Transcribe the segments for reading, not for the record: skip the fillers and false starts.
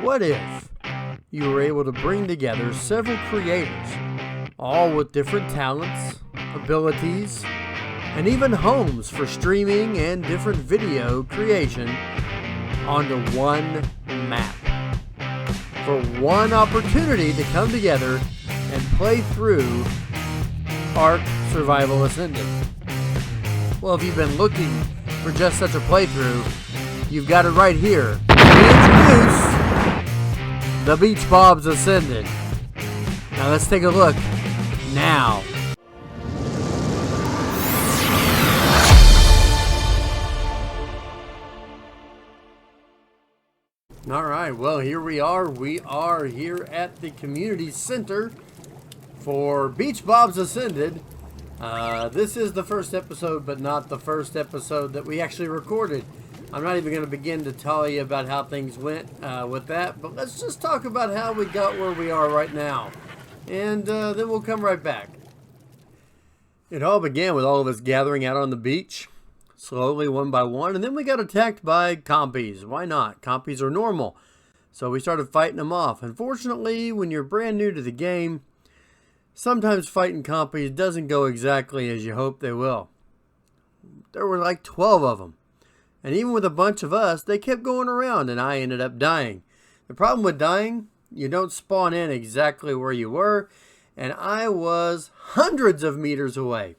What if you were able to bring together several creators, all with different talents, abilities, and even homes for streaming and different video creation onto one map, for one opportunity to come together and play through Ark Survival Ascended? Well, if you've been looking for just such a playthrough, you've got it right here. We introduce the Beach Bobs Ascended. Now let's take a look now. Alright, well, here we are. We are here at the community center for Beach Bobs Ascended. This is the first episode, but not the first episode that we actually recorded. I'm not even going to begin to tell you about how things went with that, but let's just talk about how we got where we are right now. And then we'll come right back. It all began with all of us gathering out on the beach, slowly, one by one, and then we got attacked by compies. Why not? Compies are normal. So we started fighting them off. Unfortunately, when you're brand new to the game, sometimes fighting compies doesn't go exactly as you hope they will. There were like 12 of them. And even with a bunch of us, they kept going around and I ended up dying. The problem with dying, you don't spawn in exactly where you were. And I was hundreds of meters away.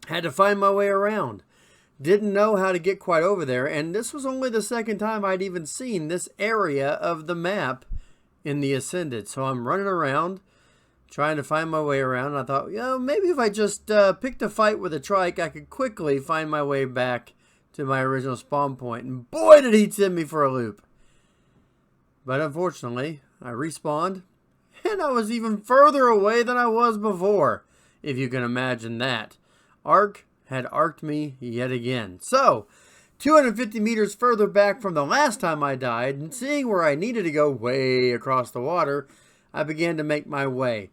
Had to find my way around. Didn't know how to get quite over there. And this was only the second time I'd even seen this area of the map in the Ascended. So I'm running around, trying to find my way around. And I thought, maybe if I just picked a fight with a trike, I could quickly find my way back to my original spawn point. And boy, did he send me for a loop. But unfortunately, I respawned. And I was even further away than I was before, if you can imagine that. Ark had arced me yet again. So, 250 meters further back from the last time I died, and seeing where I needed to go way across the water, I began to make my way.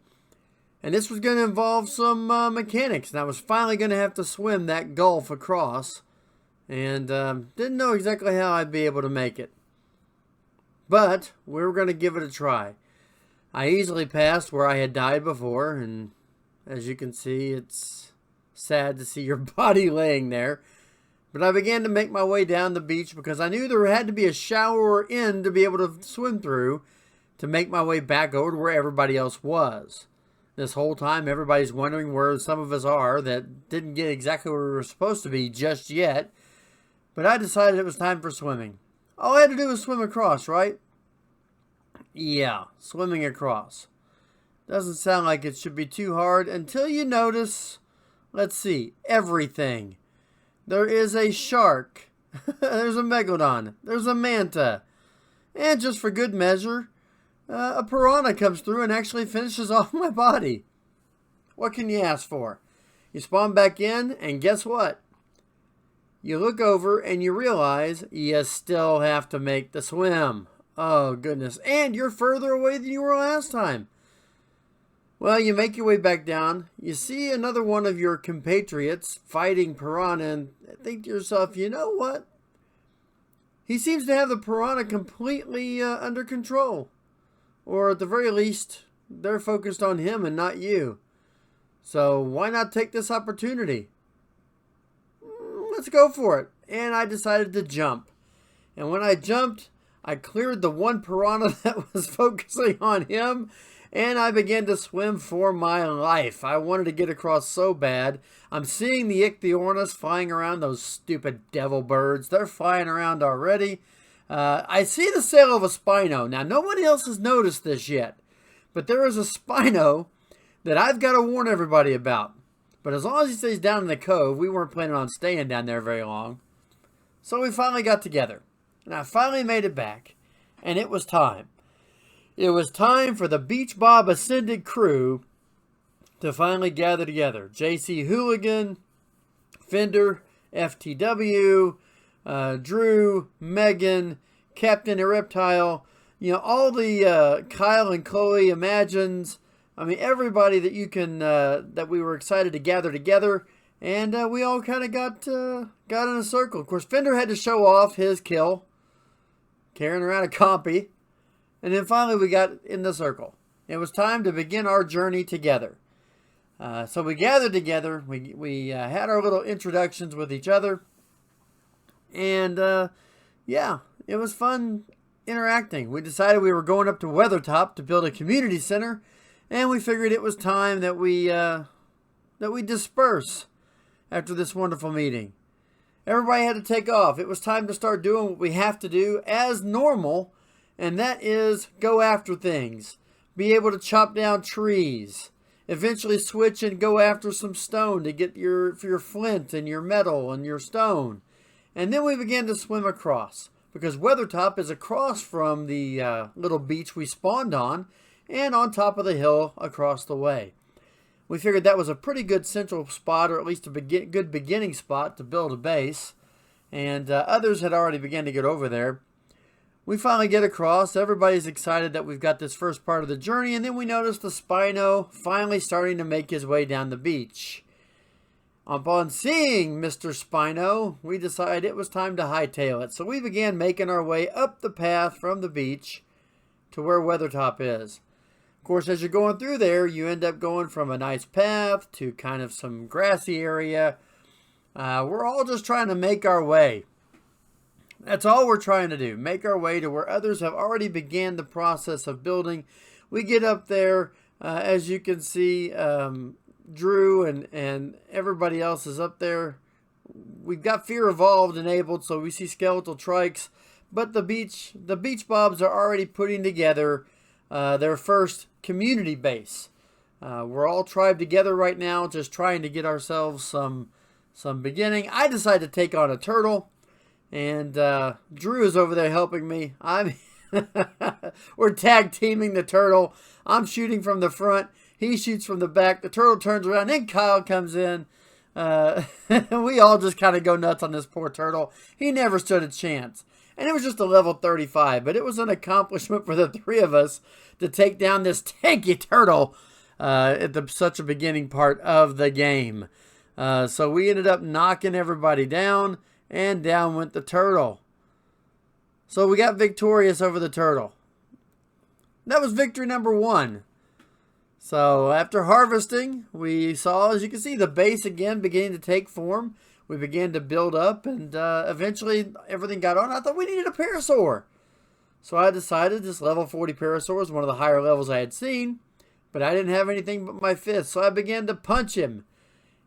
And this was going to involve some mechanics, and I was finally going to have to swim that gulf across. And didn't know exactly how I'd be able to make it. But we were going to give it a try. I easily passed where I had died before, and as you can see, it's sad to see your body laying there. But I began to make my way down the beach because I knew there had to be a shallower end to be able to swim through to make my way back over to where everybody else was. This whole time, everybody's wondering where some of us are that didn't get exactly where we were supposed to be just yet. But I decided it was time for swimming. All I had to do was swim across, right? Yeah, swimming across. Doesn't sound like it should be too hard until you notice, let's see, everything. There is a shark. There's a megalodon. There's a manta. And just for good measure, a piranha comes through and actually finishes off my body. What can you ask for? You spawn back in, and guess what? You look over and you realize you still have to make the swim. Oh, goodness. And you're further away than you were last time. Well, you make your way back down. You see another one of your compatriots fighting piranha and think to yourself, you know what? He seems to have the piranha completely under control. Or at the very least, they're focused on him and not you. So why not take this opportunity? Let's go for it. And I decided to jump. And when I jumped, I cleared the one piranha that was focusing on him. And I began to swim for my life. I wanted to get across so bad. I'm seeing the ichthyornis flying around, those stupid devil birds. They're flying around already. I see the sail of a Spino. Now, nobody else has noticed this yet. But there is a Spino that I've got to warn everybody about. But as long as he stays down in the cove, we weren't planning on staying down there very long. So we finally got together. And I finally made it back. And it was time. It was time for the Beach Bob Ascended crew to finally gather together. JC Hooligan, Fender, FTW, Drew, Megan, Captain Reptile. You know, all the Kyle and Chloe Imagines. I mean, everybody that you can, that we were excited to gather together. And we all kind of got in a circle. Of course, Fender had to show off his kill, carrying around a compy. And then finally we got in the circle. It was time to begin our journey together. So we gathered together. We had our little introductions with each other. And yeah, it was fun interacting. We decided we were going up to Weathertop to build a community center. And we figured it was time that we disperse after this wonderful meeting. Everybody had to take off. It was time to start doing what we have to do as normal, and that is go after things. Be able to chop down trees. Eventually switch and go after some stone to get your flint and your metal and your stone. And then we began to swim across, because Weathertop is across from the little beach we spawned on and on top of the hill across the way. We figured that was a pretty good central spot, or at least a good beginning spot to build a base. And others had already begun to get over there. We finally get across. Everybody's excited that we've got this first part of the journey. And then we notice the Spino finally starting to make his way down the beach. Upon seeing Mr. Spino, we decided it was time to hightail it. So we began making our way up the path from the beach to where Weathertop is. Of course, as you're going through there, you end up going from a nice path to kind of some grassy area. We're all just trying to make our way. That's all we're trying to do. Make our way to where others have already began the process of building. We get up there, as you can see, Drew and everybody else is up there. We've got Fear Evolved enabled, so we see skeletal trikes. But the beach bobs are already putting together their first community base. We're all tribe together right now, just trying to get ourselves some beginning. I decided to take on a turtle, and Drew is over there helping me. We're tag teaming the turtle. I'm shooting from the front. He shoots from the back. The turtle turns around. Then Kyle comes in. We all just kind of go nuts on this poor turtle. He never stood a chance. And it was just a level 35, but it was an accomplishment for the three of us to take down this tanky turtle at such a beginning part of the game. So we ended up knocking everybody down, and down went the turtle. So we got victorious over the turtle. That was victory number 1. So after harvesting, we saw, as you can see, the base again beginning to take form. We began to build up, and eventually everything got on. I thought we needed a parasaur. So I decided this level 40 parasaur was one of the higher levels I had seen, but I didn't have anything but my fist, so I began to punch him.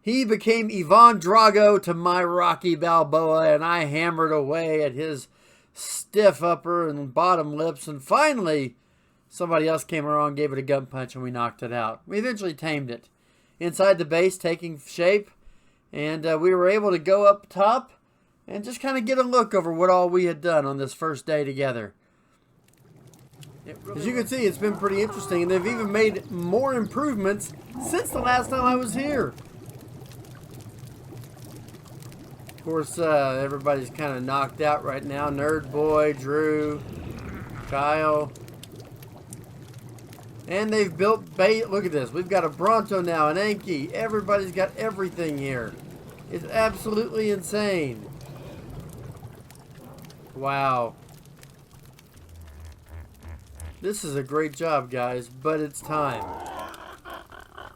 He became Ivan Drago to my Rocky Balboa, and I hammered away at his stiff upper and bottom lips, and finally somebody else came around, gave it a gun punch, and we knocked it out. We eventually tamed it. Inside the base, taking shape, and we were able to go up top and just kind of get a look over what all we had done on this first day together. As you can see, it's been pretty interesting, and they've even made more improvements since the last time I was here. Of course, everybody's kind of knocked out right now. Nerd Boy, Drew, Kyle. And they've built bait. Look at this. We've got a Bronto now, an Anki. Everybody's got everything here. It's absolutely insane. Wow. This is a great job, guys, but it's time.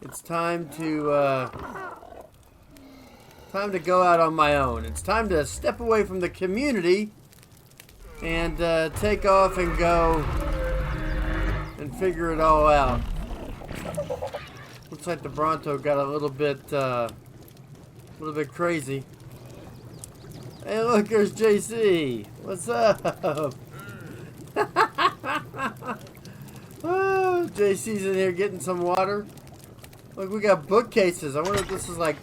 It's time to go out on my own. It's time to step away from the community and take off and go and figure it all out. Looks like the Bronto got a little bit crazy. Hey, look, there's JC. What's up? Oh, JC's in here getting some water. Look, we got bookcases. I wonder if this is like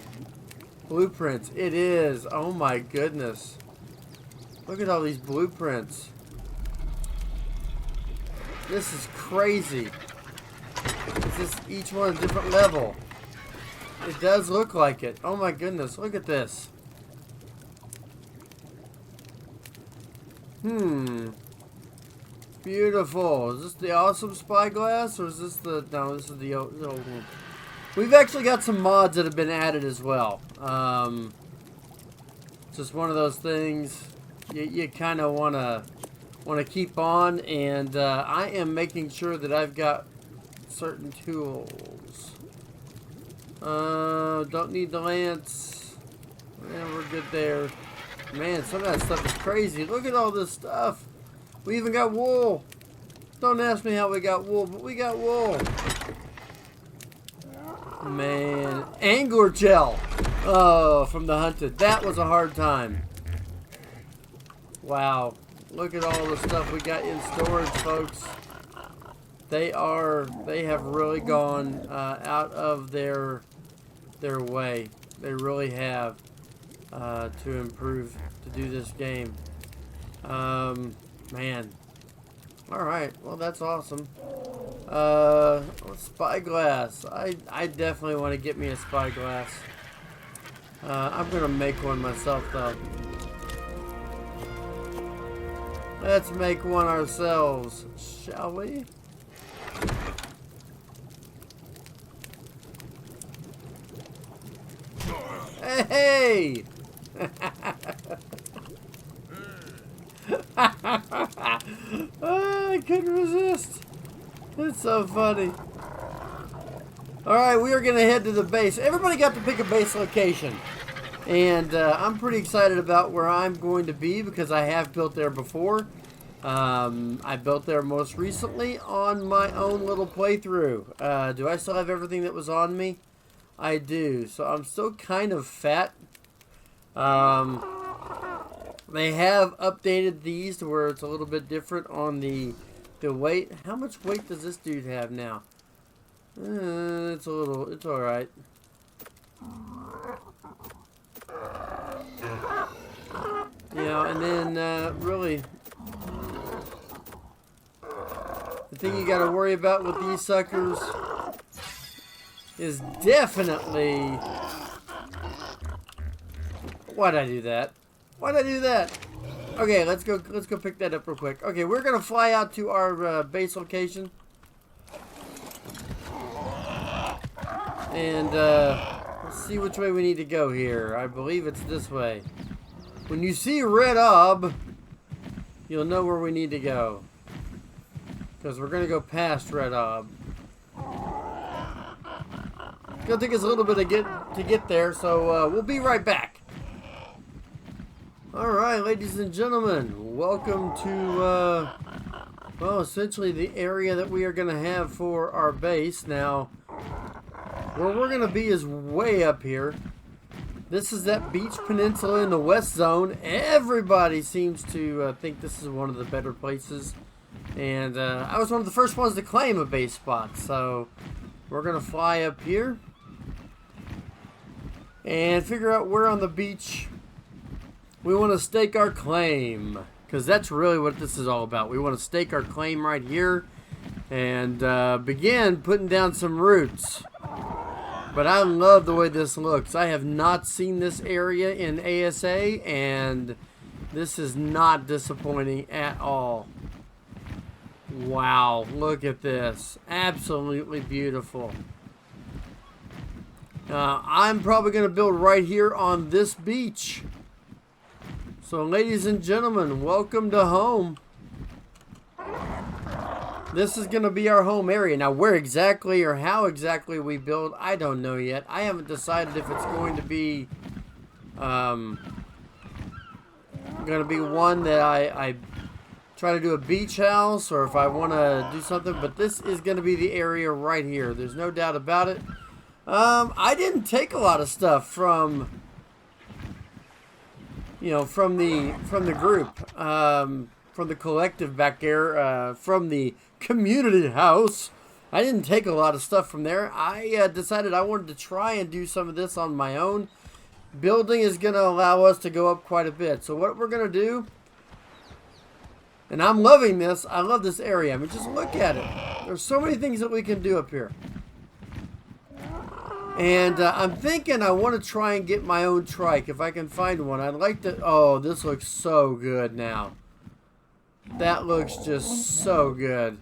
blueprints. It is. Oh my goodness. Look at all these blueprints. This is crazy. Is this each one a different level? It does look like it. Oh my goodness. Look at this. Beautiful. Is this the awesome spyglass, or is this the... No, this is the old one. We've actually got some mods that have been added as well. Just one of those things you kind of want to want to keep on, and I am making sure that I've got certain tools. Don't need the lance. Yeah, we're good there. Man, some of that stuff is crazy. Look at all this stuff. We even got wool. Don't ask me how we got wool, but we got wool. Man, angler gel. Oh, from the hunted. That was a hard time. Wow. Look at all the stuff we got in storage, folks. They have really gone out of their way. They really have to improve, to do this game. Man. Alright, well that's awesome. Spyglass. I definitely want to get me a spyglass. I'm gonna make one myself though. Let's make one ourselves, shall we? Hey! Oh, I couldn't resist. That's so funny. Alright, we are going to head to the base. Everybody got to pick a base location. And I'm pretty excited about where I'm going to be because I have built there before. I built there most recently on my own little playthrough. Do I still have everything that was on me? I do. So I'm still kind of fat. They have updated these to where it's a little bit different on the weight. How much weight does this dude have now? It's alright. Yeah, and then really, the thing you gotta worry about with these suckers is definitely... Why'd I do that? Why'd I do that? Okay, let's go pick that up real quick. Okay, we're gonna fly out to our base location. And let's see which way we need to go here. I believe it's this way. When you see red ob, you'll know where we need to go. Because we're gonna go past red ob. It's gonna take us a little bit to get there, so we'll be right back. Alright, ladies and gentlemen, welcome to, well, essentially the area that we are going to have for our base. Now, where we're going to be is way up here. This is that beach peninsula in the west zone. Everybody seems to think this is one of the better places. And I was one of the first ones to claim a base spot. So, we're going to fly up here and figure out where on the beach we want to stake our claim, because that's really what this is all about. We want to stake our claim right here and begin putting down some roots. But I love the way this looks. I have not seen this area in ASA, and this is not disappointing at all. Wow, look at this. Absolutely beautiful. I'm probably going to build right here on this beach. So, ladies and gentlemen, welcome to home. This is going to be our home area. Now, where exactly or how exactly we build, I don't know yet. I haven't decided if it's going to be one that I try to do a beach house, or if I want to do something. But this is going to be the area right here. There's no doubt about it. I didn't take a lot of stuff from... from the group, from the collective back there, from the community house. I didn't take a lot of stuff from there. I decided I wanted to try and do some of this on my own. Building is going to allow us to go up quite a bit. So what we're going to do, and I'm loving this. I love this area. I mean, just look at it. There's so many things that we can do up here. And I'm thinking I want to try and get my own trike if I can find one. I'd like to... Oh, this looks so good now. That looks just so good.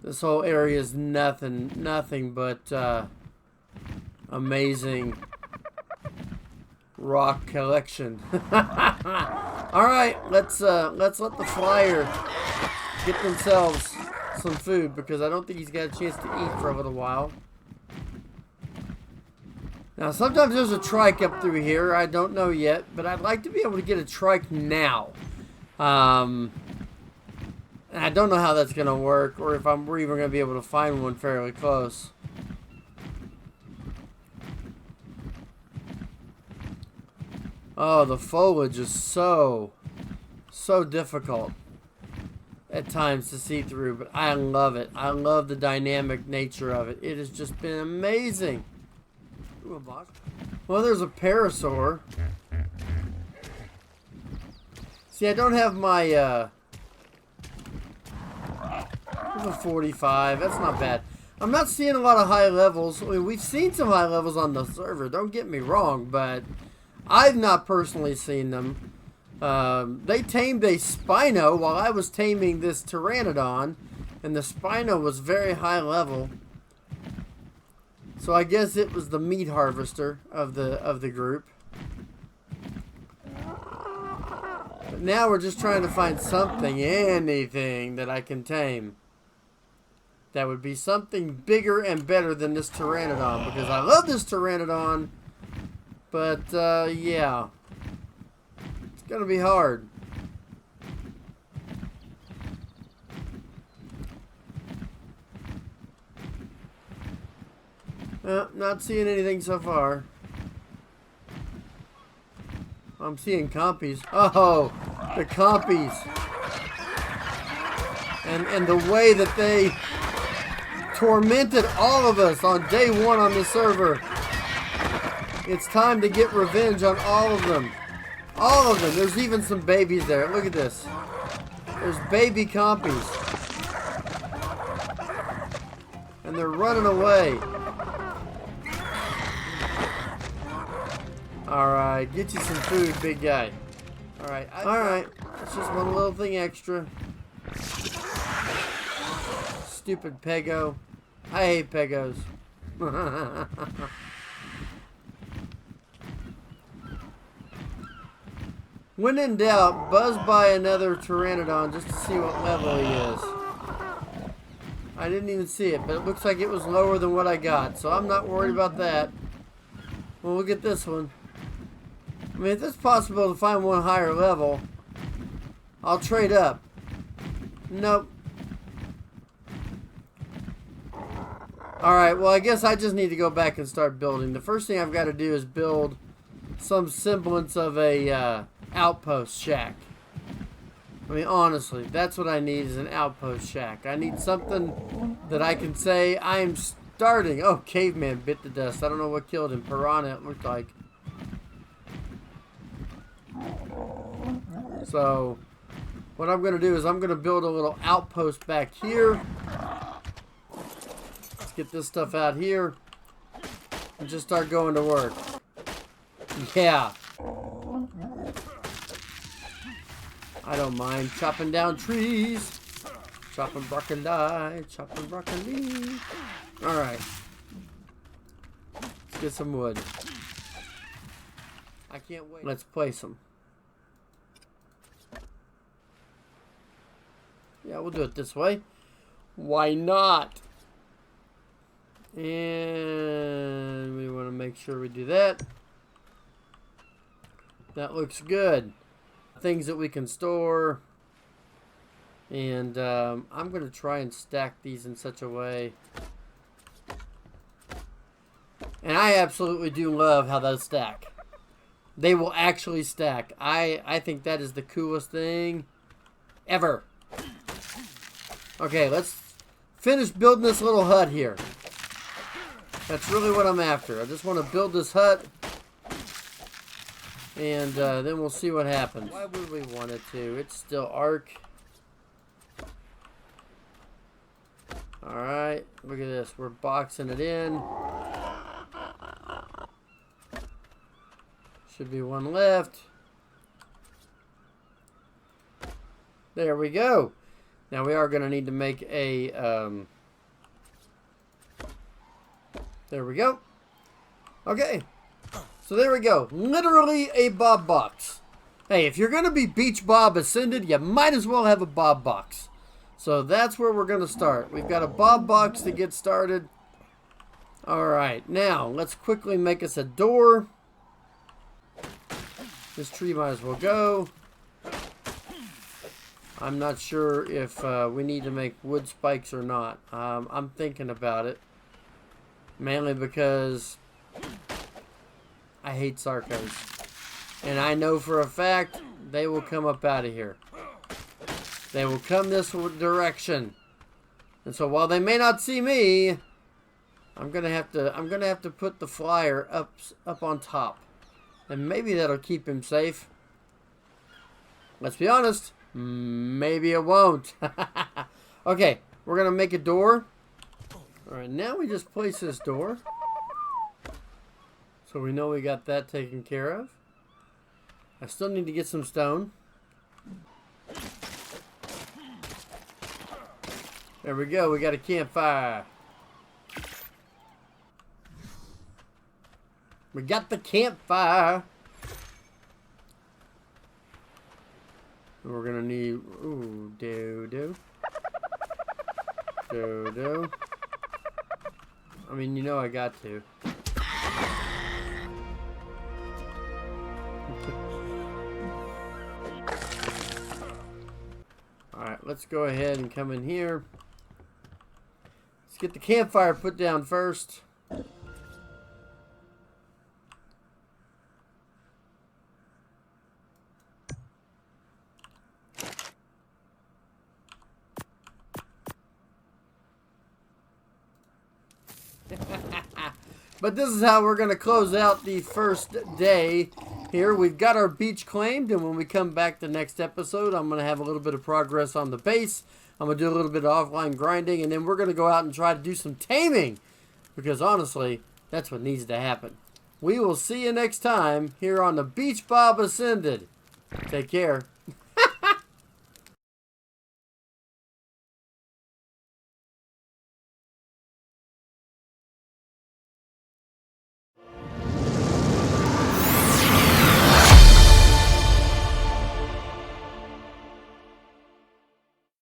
This whole area is nothing but amazing. rock collection. All right, let's let the flyer get themselves some food, because I don't think he's got a chance to eat for a little while. Now, sometimes there's a trike up through here. I don't know yet, but I'd like to be able to get a trike now. And I don't know how that's going to work, or if we're even going to be able to find one fairly close. Oh, the foliage is so difficult at times to see through, but I love it. I love the dynamic nature of it. It has just been amazing. Ooh, a box. Well, there's a parasaur. See, I don't have my there's a 45. That's not bad. I'm not seeing a lot of high levels. I mean, we've seen some high levels on the server, don't get me wrong, but I've not personally seen them. They tamed a Spino while I was taming this Pteranodon, and the Spino was very high level. So I guess it was the meat harvester of the group. But now we're just trying to find something, anything that I can tame. That would be something bigger and better than this Pteranodon, because I love this Pteranodon. But yeah, it's gonna be hard. Not seeing anything so far. I'm seeing compies. Oh, the compies. And the way that they tormented all of us on day one on the server. It's time to get revenge on all of them. All of them. There's even some babies there. Look at this. There's baby compies. And they're running away. Alright, get you some food, big guy. Alright, that's just one little thing extra. Stupid Pego. I hate Pegos. When in doubt, buzz by another Pteranodon just to see what level he is. I didn't even see it, but it looks like it was lower than what I got, so I'm not worried about that. Well, we'll get this one. I mean, if it's possible to find one higher level, I'll trade up. Nope. Alright, well, I guess I just need to go back and start building. The first thing I've got to do is build some semblance of a outpost shack. I mean, honestly, that's what I need, is an outpost shack. I need something that I can say I'm starting. Oh, caveman bit the dust. I don't know what killed him. Piranha, it looked like. So, what I'm going to do is I'm going to build a little outpost back here. Let's get this stuff out here and just start going to work. Yeah. I don't mind chopping down trees. Chopping broccoli. Chopping broccoli. Alright. Let's get some wood. I can't wait. Let's place them. Yeah, we'll do it this way. Why not? And we want to make sure we do that. That looks good. Things that we can store. And I'm going to try and stack these in such a way. And I absolutely do love how those stack. They will actually stack. I think that is the coolest thing ever. Okay, let's finish building this little hut here. That's really what I'm after. I just want to build this hut. And then we'll see what happens. Why would we want it to? It's still arc. Alright, look at this. We're boxing it in. Should be one left. There we go. Now we are going to need to make a... there we go. Okay. So there we go. Literally a Bob box. Hey, if you're going to be Beach Bob Ascended, you might as well have a Bob box. So that's where we're going to start. We've got a Bob box to get started. Alright, now let's quickly make us a door. This tree might as well go. I'm not sure if we need to make wood spikes or not. I'm thinking about it. Mainly because I hate Sarcos. And I know for a fact they will come up out of here. They will come this direction. And so while they may not see me, I'm gonna have to put the flyer up on top. And maybe that'll keep him safe. Let's be honest, maybe it won't. Okay, we're gonna make a door. Alright, now we just place this door. So we know we got that taken care of. I still need to get some stone. There we go, we got a campfire. We got the campfire. And we're gonna need, ooh, dodo. Dodo. I mean, you know I got to. Alright, let's go ahead and come in here. Let's get the campfire put down first. But this is how we're going to close out the first day here. We've got our beach claimed, and when we come back the next episode, I'm going to have a little bit of progress on the base. I'm going to do a little bit of offline grinding, and then we're going to go out and try to do some taming, because honestly, that's what needs to happen. We will see you next time here on the Beach Bob Ascended. Take care.